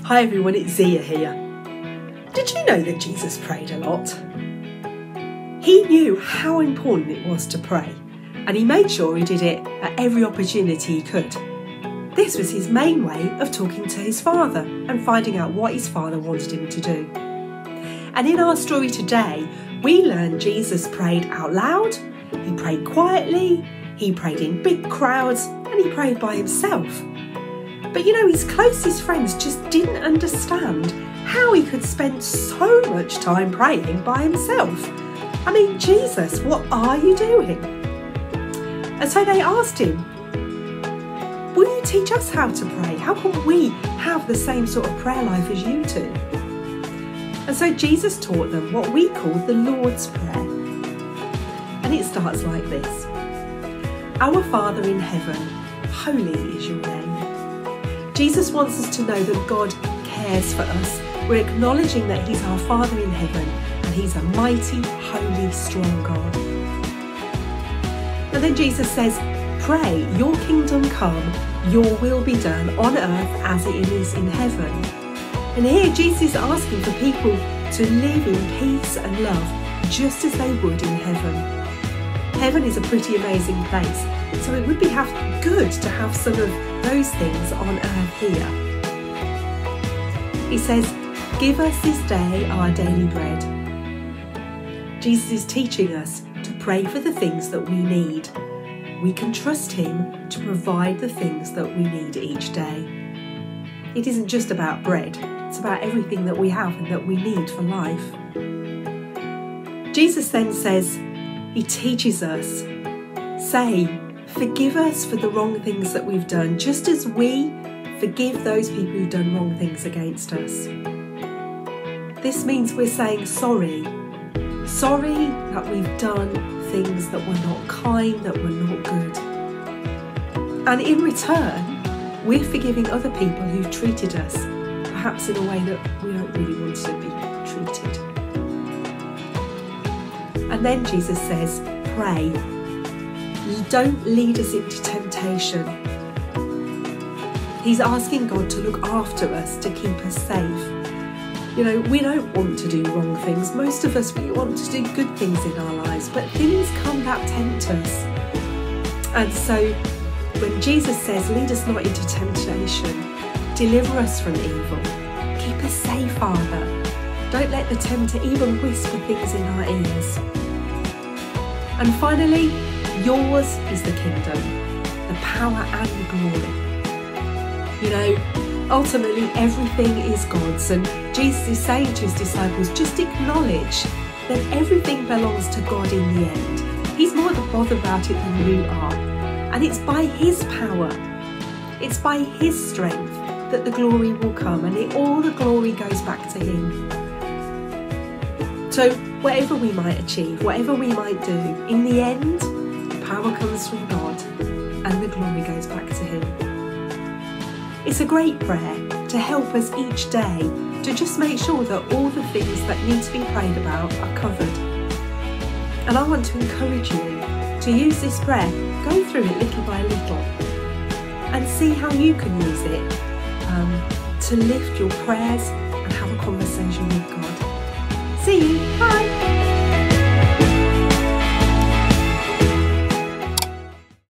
Hi everyone, it's Zia here. Did you know that Jesus prayed a lot? He knew how important it was to pray, and he made sure he did it at every opportunity he could. This was his main way of talking to his Father and finding out what his Father wanted him to do. And in our story today, we learn Jesus prayed out loud, he prayed quietly, he prayed in big crowds, and he prayed by himself. But you know, his closest friends just didn't understand how he could spend so much time praying by himself. I mean, Jesus, what are you doing? And so they asked him, will you teach us how to pray? How can we have the same sort of prayer life as you do? And so Jesus taught them what we call the Lord's Prayer. And it starts like this. Our Father in heaven, holy is your name. Jesus wants us to know that God cares for us. We're acknowledging that he's our Father in heaven and he's a mighty, holy, strong God. And then Jesus says, pray, your kingdom come, your will be done on earth as it is in heaven. And here Jesus is asking for people to live in peace and love just as they would in heaven. Heaven is a pretty amazing place, so it would be good to have some of those things on earth here. He says, give us this day our daily bread. Jesus is teaching us to pray for the things that we need. We can trust him to provide the things that we need each day. It isn't just about bread, it's about everything that we have and that we need for life. Jesus then says, he teaches us, say, forgive us for the wrong things that we've done, just as we forgive those people who've done wrong things against us. This means we're saying sorry. Sorry that we've done things that were not kind, that were not good. And in return, we're forgiving other people who've treated us, perhaps in a way that we don't really want to be treated. And then Jesus says, pray. Don't lead us into temptation. He's asking God to look after us, to keep us safe. You know, we don't want to do wrong things. Most of us, we want to do good things in our lives, but things come that tempt us. And so when Jesus says, lead us not into temptation, deliver us from evil, keep us safe, Father. Don't let the tempter even whisper things in our ears. And finally, yours is the kingdom, the power and the glory. You know, ultimately everything is God's, and Jesus is saying to his disciples, just acknowledge that everything belongs to God in the end. He's more bothered about it than you are. And it's by his power, it's by his strength that the glory will come, and all the glory goes back to him. So whatever we might achieve, whatever we might do, in the end, the power comes from God and the glory goes back to him. It's a great prayer to help us each day to just make sure that all the things that need to be prayed about are covered. And I want to encourage you to use this prayer, go through it little by little and see how you can use it to lift your prayers and have a conversation with God. See you. Bye.